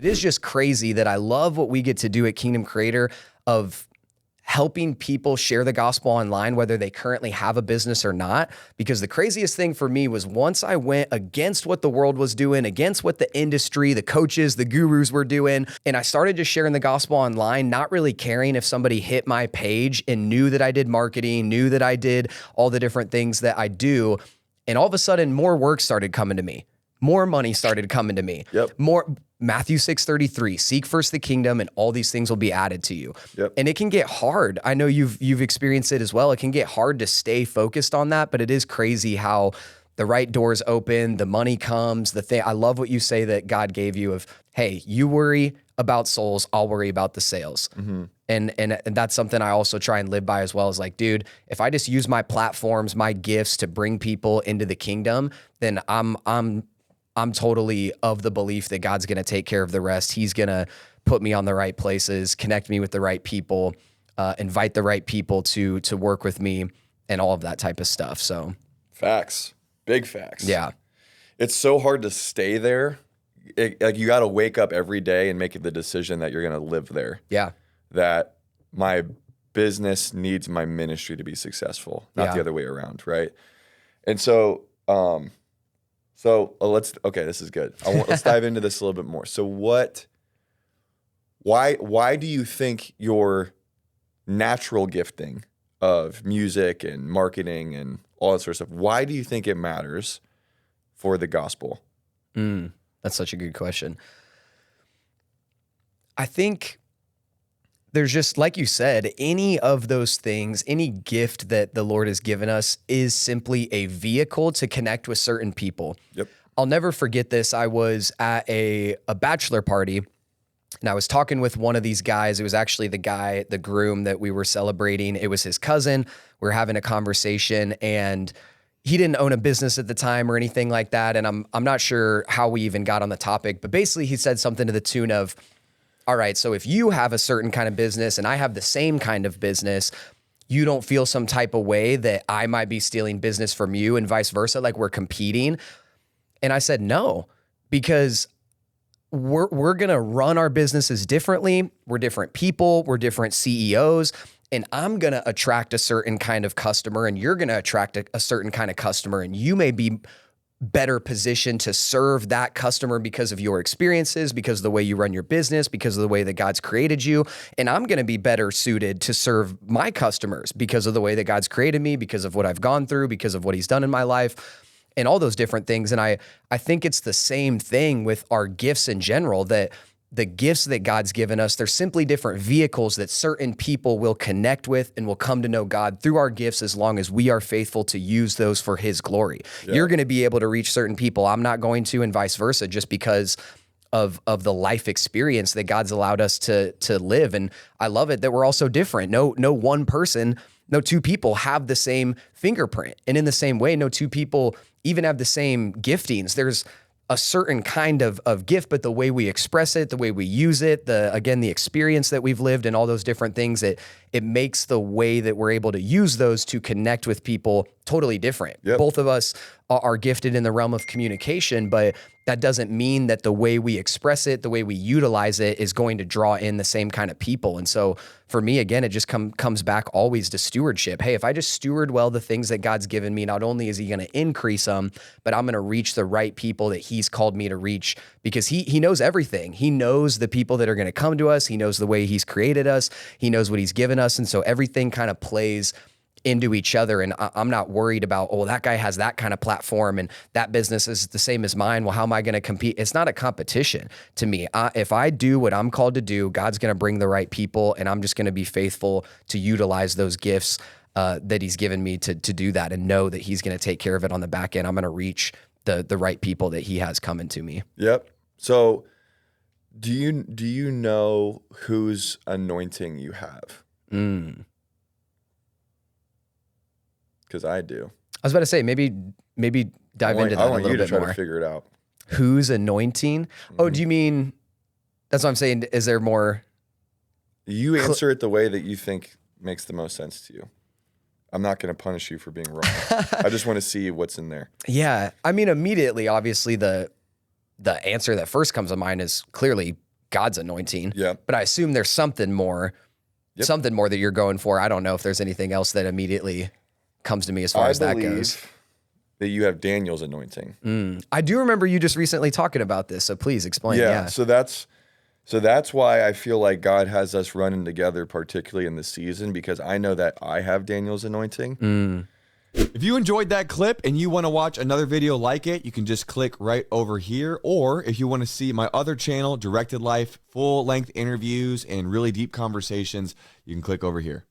It is just crazy that I love what we get to do at Kingdom Creator of helping people share the gospel online, whether they currently have a business or not. Because the craziest thing for me was once I went against what the world was doing, against what the industry, the coaches, the gurus were doing, and I started just sharing the gospel online, not really caring if somebody hit my page and knew that I did marketing, knew that I did all the different things that I do. And all of a sudden, more work started coming to me. More money started coming to me. More Matthew 6:33, seek first the kingdom and all these things will be added to you. And it can get hard. I know you've experienced it as well. It can get hard to stay focused on that, but it is crazy how the right doors open, the money comes, I love what you say that God gave you of, hey, you worry about souls, I'll worry about the sales. And that's something I also try and live by as well, is like, dude, if I just use my platforms, my gifts to bring people into the kingdom, then I'm totally of the belief that God's going to take care of the rest. He's going to put me on the right places, connect me with the right people, invite the right people to work with me and all of that type of stuff. So facts, big facts. Yeah. It's so hard to stay there. Like you got to wake up every day and make the decision that you're going to live there. Yeah. That my business needs my ministry to be successful, not the other way around. Right. And so, this is good. Let's dive into this a little bit more. So why do you think your natural gifting of music and marketing and all that sort of stuff, why do you think it matters for the gospel? That's such a good question. I think there's just, like you said, any of those things, any gift that the Lord has given us is simply a vehicle to connect with certain people. I'll never forget this. I was at a bachelor party and I was talking with one of these guys. It was actually the groom that we were celebrating. It was his cousin. We were having a conversation and he didn't own a business at the time or anything like that. And I'm not sure how we even got on the topic, but basically he said something to the tune of, all right, so if you have a certain kind of business and I have the same kind of business, you don't feel some type of way that I might be stealing business from you and vice versa, like we're competing? And I said, no, because we're going to run our businesses differently. We're different people. We're different CEOs. And I'm going to attract a certain kind of customer and you're going to attract a certain kind of customer. And you may be better positioned to serve that customer because of your experiences, because of the way you run your business, because of the way that God's created you. And I'm going to be better suited to serve my customers because of the way that God's created me, because of what I've gone through, because of what he's done in my life and all those different things. And I think it's the same thing with our gifts in general, that the gifts that God's given us, they're simply different vehicles that certain people will connect with and will come to know God through our gifts as long as we are faithful to use those for his glory. You're going to be able to reach certain people. I'm not going to, and vice versa, just because of the life experience that God's allowed us to live. And I love it that we're all so different. No one person, no two people have the same fingerprint. And in the same way, no two people even have the same giftings. There's a certain kind of gift, but the way we express it, the way we use it, the experience that we've lived and all those different things, it makes the way that we're able to use those to connect with people totally different. Both of us are gifted in the realm of communication, but that doesn't mean that the way we express it, the way we utilize it is going to draw in the same kind of people. And so for me, again, it just comes back always to stewardship. Hey, if I just steward well the things that God's given me, not only is he going to increase them, but I'm going to reach the right people that he's called me to reach, because he knows everything. He knows the people that are going to come to us. He knows the way he's created us. He knows what he's given us. And so everything kind of plays into each other. And I'm not worried about, oh, that guy has that kind of platform and that business is the same as mine. Well, how am I going to compete? It's not a competition to me. If I do what I'm called to do, God's going to bring the right people and I'm just going to be faithful to utilize those gifts that he's given me to do that, and know that he's going to take care of it on the back end. I'm going to reach the right people that he has coming to me. Yep. So do you know whose anointing you have? Because I do. I was about to say, maybe dive into that a little bit more. I want you to try to figure it out. Whose anointing? Oh, do you mean, that's what I'm saying, is there more? You answer it the way that you think makes the most sense to you. I'm not going to punish you for being wrong. I just want to see what's in there. Yeah. I mean, immediately, obviously, the answer that first comes to mind is clearly God's anointing. Yeah. But I assume there's something more, something more that you're going for. I don't know if there's anything else that immediately comes to me as far as that goes. That you have Daniel's anointing. I do remember you just recently talking about this, so please explain. Yeah. So that's why I feel like God has us running together, particularly in this season, because I know that I have Daniel's anointing. If you enjoyed that clip and you want to watch another video like it, you can just click right over here. Or if you want to see my other channel, Directed Life, full-length interviews and really deep conversations, you can click over here.